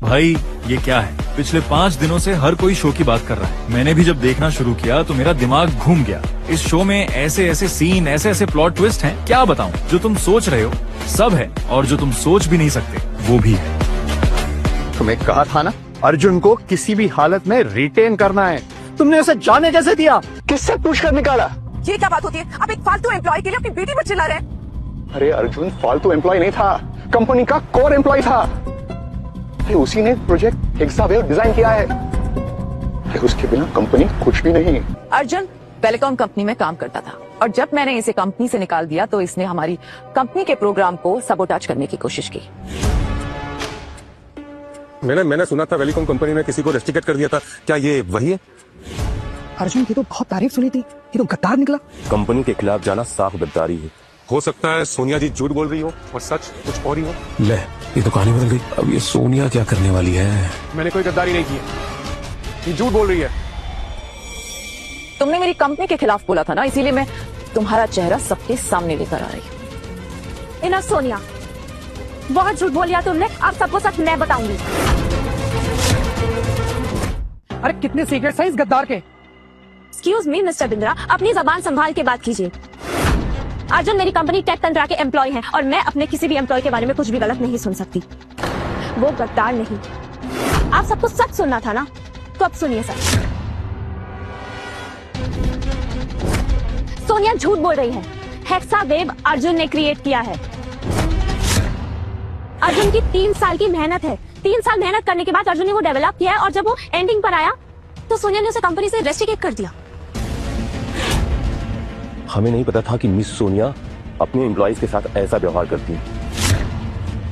भाई ये क्या है, पिछले 5 दिनों से हर कोई शो की बात कर रहा है। मैंने भी जब देखना शुरू किया तो मेरा दिमाग घूम गया। इस शो में ऐसे ऐसे सीन, ऐसे ऐसे प्लॉट ट्विस्ट हैं, क्या बताऊं। जो तुम सोच रहे हो सब है, और जो तुम सोच भी नहीं सकते वो भी है। तुम्हें कहा था ना, अर्जुन को किसी भी हालत में रिटेन करना है। तुमने उसे जाने कैसे दिया? किससे पूछ कर निकाला? ये क्या बात होती है? आप एक फालतू एम्प्लॉय के लिए अपनी बेटी पर चिल्ला रहे हैं। अरे अर्जुन फालतू एम्प्लॉय नहीं था, कंपनी का कोर एम्प्लॉय था। उसी ने प्रोजेक्ट हेक्सावेव डिजाइन किया है। उसके बिना कंपनी कुछ भी नहीं। अर्जुन टेलीकॉम कंपनी में काम करता था, और जब मैंने इसे कंपनी से निकाल दिया तो इसने हमारी कंपनी के प्रोग्राम को सबोटाज करने की कोशिश की। मैंने सुना था वेलिकॉम कंपनी ने किसी को रेस्ट्रिकेट कर दिया था, क्या ये वही है? अर्जुन की तो बहुत तारीफ सुनी थी, ये तो गद्दार निकला। कंपनी के खिलाफ जाना साफ गद्दारी है। हो सकता है सोनिया जी झूठ बोल रही हो और सच कुछ और ही हो। ले, ये तो कहानी बदल गई। अब ये सोनिया क्या करने वाली है? मैंने कोई गद्दारी नहीं की, ये झूठ बोल रही है। तुमने मेरी कंपनी के खिलाफ बोला था ना, इसीलिए मैं तुम्हारा चेहरा सबके सामने लेकर आ रही हूँ। इना सोनिया, बहुत झूठ बोल लिया तुमने, अब सबको सच मैं बताऊंगी। अरे कितने सीक्रेट्स हैं इस गद्दार के? एक्सक्यूज मी मिस्टर बिंद्रा, अपनी जबान संभाल के बात कीजिए। अर्जुन मेरी कंपनी टेक तंत्रा के एम्प्लॉय हैं, और मैं अपने किसी भी एम्प्लॉय के बारे में कुछ भी गलत नहीं सुन सकती। वो गद्दार नहीं। आप सबको सच सुनना था ना, तो अब सुनिए सच। सोनिया झूठ बोल रही है। हेक्सावेव अर्जुन ने क्रिएट किया है। अर्जुन की 3 साल की मेहनत है। 3 साल मेहनत करने के बाद अर्जुन ने वो डेवलप किया है, और जब वो एंडिंग पर आया तो सोनिया ने उसे कंपनी से रेस्ट्रिकेट कर दिया। हमें नहीं पता था कि मिस सोनिया अपने एम्प्लॉइज के साथ ऐसा व्यवहार करती है।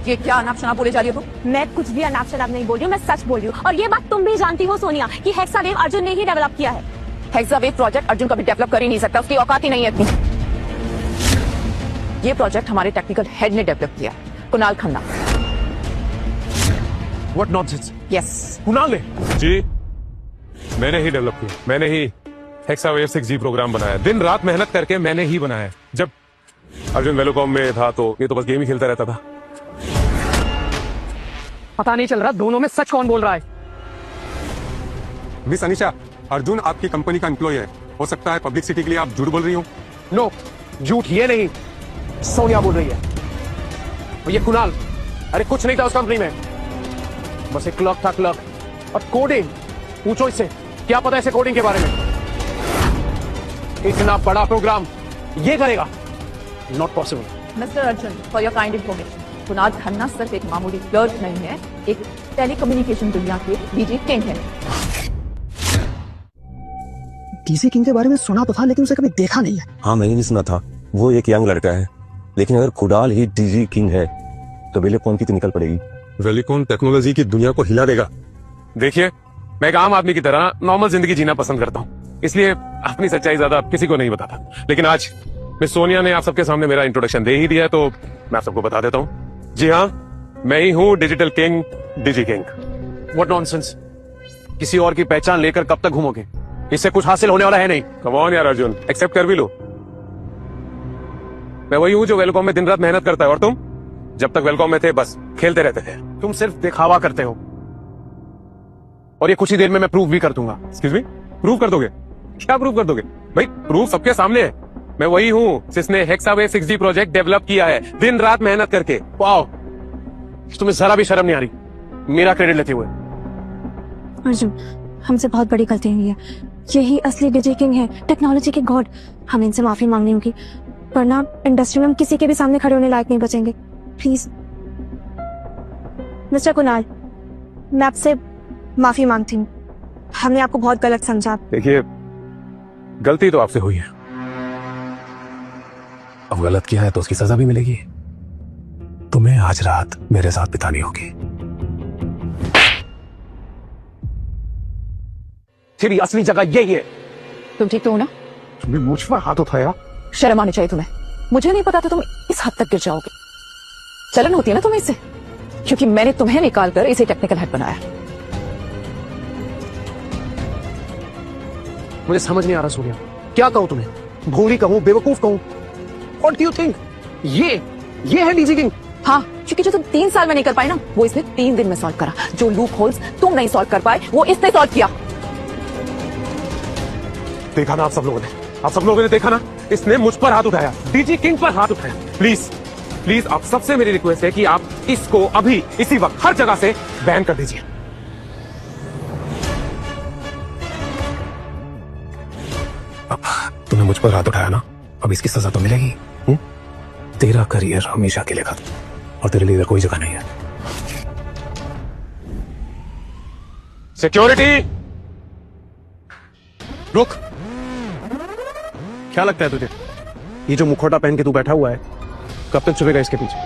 ये क्या अनाप शनाप बोले जा रही हो तुम? मैं कुछ भी अनाप शनाप नहीं बोल रही हूँ, मैं सच बोल रही हूँ। और ये बात तुम भी जानती हो सोनिया, कि हेक्सावेव अर्जुन ने ही डेवलप किया है। हेक्सावेव प्रोजेक्ट अर्जुन कभी डेवलप कर ही नहीं सकता, उसकी औकात ही नहीं है इतनी। ये प्रोजेक्ट हमारे टेक्निकल हेड ने डेवलप किया है, Kunal Khanna. What nonsense? Yes, Kunal ने? जी, मैंने ही डेवलप किया, मैंने ही हेक्सावेव 6G प्रोग्राम बनाया। दिन रात मेहनत करके मैंने ही बनाया। जब अर्जुन वेलोकॉम में था तो ये तो बस गेम ही खेलता रहता था। पता नहीं चल रहा दोनों में सच कौन बोल रहा है। मिस अनिशा, अर्जुन आपकी कंपनी का एम्प्लॉय है। हो सकता है पब्लिसिटी के लिए आप झूठ बोल रही हो। नो, झूठ ये नहीं, सोनिया बोल रही है। और ये कुणाल, अरे कुछ नहीं था उस कंपनी में, बस एक क्लर्क था, क्लर्क। और कोडिंग, पूछो इससे क्या पता है इसे कोडिंग के बारे में। इतना बड़ा प्रोग्राम ये करेगा, not possible. Mister Arjun, for your kind information, Kunal Khanna सिर्फ एक मामूली क्लर्क नहीं है, एक टेलीकम्युनिकेशन दुनिया के डीजी किंग है। डीजे किंग के बारे में सुना तो था, लेकिन उसे कभी देखा नहीं है। हाँ, मैंने भी सुना था। वो एक यंग लड़का है, लेकिन अगर कुणाल ही डीजी किंग है तो वेलिकॉम की तो निकल पड़ेगी। वेलिकॉम टेक्नोलॉजी की दुनिया को हिला देगा। देखिए, मैं एक आम आदमी की तरह नॉर्मल जिंदगी जीना पसंद करता हूँ, इसलिए अपनी सच्चाई ज्यादा किसी को नहीं बताता। लेकिन आज मिस सोनिया ने आप सबके सामने मेरा इंट्रोडक्शन दे ही दिया है, तो मैं आप सबको बता देता हूँ। जी हाँ, मैं ही हूँ digital king, DG king. What nonsense, किसी और की पहचान लेकर कब तक घूमोगे? इससे कुछ हासिल होने वाला है नहीं। कम ऑन यार अर्जुन, एक्सेप्ट कर भी लो। मैं वही हूँ जो वेलकॉम में दिन रात मेहनत करता है, और तुम जब तक वेलकॉम में थे बस खेलते रहते थे। तुम सिर्फ दिखावा करते हो, और ये कुछ ही देर में मैं प्रूव भी कर दूंगा। एक्सक्यूज मी, प्रूव कर दोगे? क्या प्रूव कर दोगे भाई? प्रूफ सबके सामने है। मैं वही हूँ जिसने हेक्सावेव 6G प्रोजेक्ट डेवलप किया है, दिन रात मेहनत करके। वाओ, तुम्हें जरा भी शर्म नहीं आ रही मेरा क्रेडिट लेते हुए? अर्जुन, हमसे बहुत बड़ी गलती हुई है। यही असली डीजे किंग है, टेक्नोलॉजी के गॉड। हमें इनसे माफी मांगनी होगी, वरना इंडस्ट्री में हम किसी के भी सामने खड़े होने लायक नहीं बचेंगे। प्लीज मिस्टर कुणाल, मैं आपसे माफी मांगती हूँ। हमने आपको बहुत गलत समझा। देखिए, गलती तो आपसे हुई है, अब गलत किया है तो उसकी सजा भी मिलेगी। तुम्हें आज रात मेरे साथ बितानी होगी। तेरी असली जगह यही है। तुम ठीक तो हो ना? तुमने मुझ पर हाथ उठाया? शर्म आनी चाहिए तुम्हें। मुझे नहीं पता था तुम इस हद तक गिर जाओगे। चलन होती है ना तुम्हें इससे, क्योंकि मैंने तुम्हें निकाल कर इसे टेक्निकल हेड बनाया। मुझे समझ नहीं आ रहा सोनिया, क्या कहूं तुम्हें? भोली कहूं, बेवकूफ कहूं? What do you think? ये है डीजी किंग, हाँ, क्योंकि जो तुम 3 साल में नहीं कर पाए ना, वो इसने 3 दिन में सॉल्व करा। जो लूप होल्स तुम नहीं सॉल्व कर पाए, वो इसने सॉल्व किया। देखा ना आप सब लोगों ने देखा ना, इसने मुझ पर हाथ उठाया, डीजी किंग पर हाथ उठाया। प्लीज प्लीज आप सबसे मेरी रिक्वेस्ट है कि आप इसको अभी इसी वक्त हर जगह से बैन कर दीजिए। अब तूने मुझ पर हाथ उठाया ना, अब इसकी सजा तो मिलेगी। तेरा करियर हमेशा के लिए खत्म, और तेरे लिए इधर कोई जगह नहीं है। सिक्योरिटी रुक। क्या लगता है तुझे, ये जो मुखौटा पहन के तू बैठा हुआ है, कब तक छुपेगा इसके पीछे?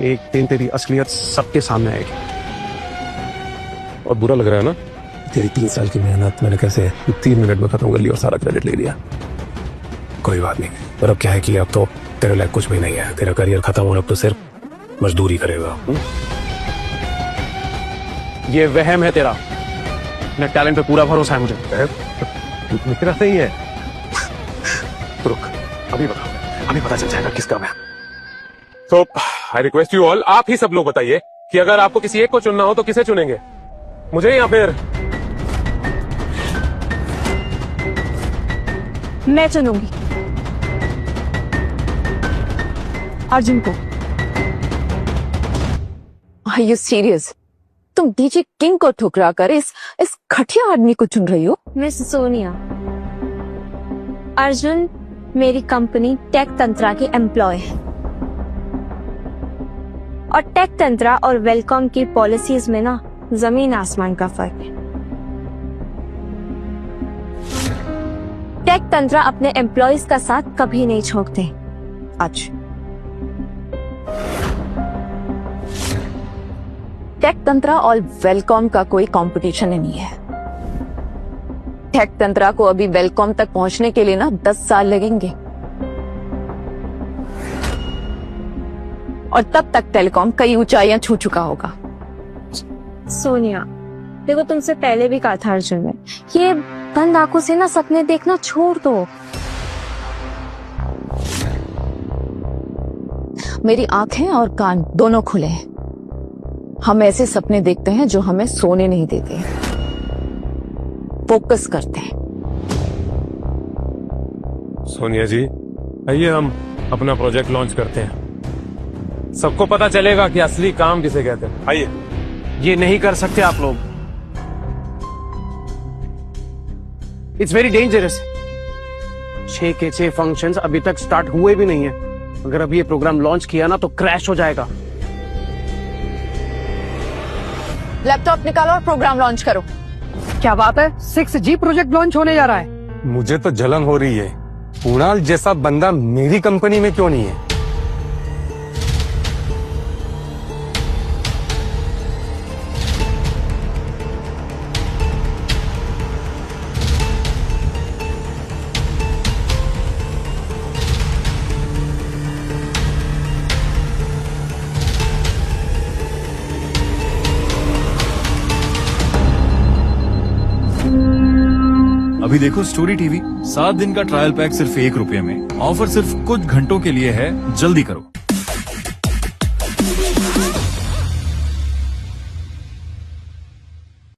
एक दिन तेरी असलियत सबके सामने आएगी। और बुरा लग रहा है ना? तेरी 3 साल की मेहनत मैंने कैसे 3 मिनट में खत्म कर ली और सारा क्रेडिट ले लिया। कोई बात नहीं, पर अब क्या है कि अब तो तेरे लायक कुछ भी नहीं है। तेरा करियर खत्म होने, अब तो सिर्फ मजदूरी करेगा। ये वहम है तेरा, मेरे टैलेंट पे पूरा भरोसा है मुझे। मेरा नहीं है। रुक, अभी पता चल जाएगा किसका मैं। तो आई रिक्वेस्ट यू ऑल, आप ही सब लोग बताइए कि अगर आपको किसी एक को चुनना हो तो किसे चुनेंगे, मुझे या फिर? मैं चुनूंगी अर्जुन को। Are you serious? तुम डीजे किंग को ठुकरा कर इस घटिया आदमी को चुन रही हो? मिस सोनिया, अर्जुन मेरी कंपनी टेक तंत्रा के एम्प्लॉय है, और टेक तंत्रा और वेलकॉम की पॉलिसीज में ना जमीन आसमान का फर्क है। टेक तंत्रा अपने एम्प्लॉयज का साथ कभी नहीं छोड़ते। आज टेक तंत्रा और वेलकॉम का कोई कंपटीशन नहीं है। टेक तंत्रा को अभी वेलकॉम तक पहुंचने के लिए ना 10 साल लगेंगे, और तब तक टेलीकॉम कई ऊंचाइयां छू चुका होगा। सोनिया, देखो तुमसे पहले भी कहा था अर्जुन ने, ये बंद आंखों से ना सपने देखना छोड़ दो। मेरी आंखें और कान दोनों खुले हैं। हम ऐसे सपने देखते हैं जो हमें सोने नहीं देते, फोकस करते हैं। सोनिया जी, आइए हम अपना प्रोजेक्ट लॉन्च करते हैं। सबको पता चलेगा कि असली काम किसे कहते हैं। आइए। ये नहीं कर सकते आप लोग, इट्स वेरी डेंजरस। 6 के 6 फंक्शंस अभी तक स्टार्ट हुए भी नहीं है। अगर अभी ये प्रोग्राम लॉन्च किया ना तो क्रैश हो जाएगा। लैपटॉप निकालो और प्रोग्राम लॉन्च करो। क्या बात है, 6G प्रोजेक्ट लॉन्च होने जा रहा है। मुझे तो जलन हो रही है, कुणाल जैसा बंदा मेरी कंपनी में क्यों नहीं है? अभी देखो स्टोरी टीवी, 7 दिन का ट्रायल पैक सिर्फ ₹1 में। ऑफर सिर्फ कुछ घंटों के लिए है, जल्दी करो।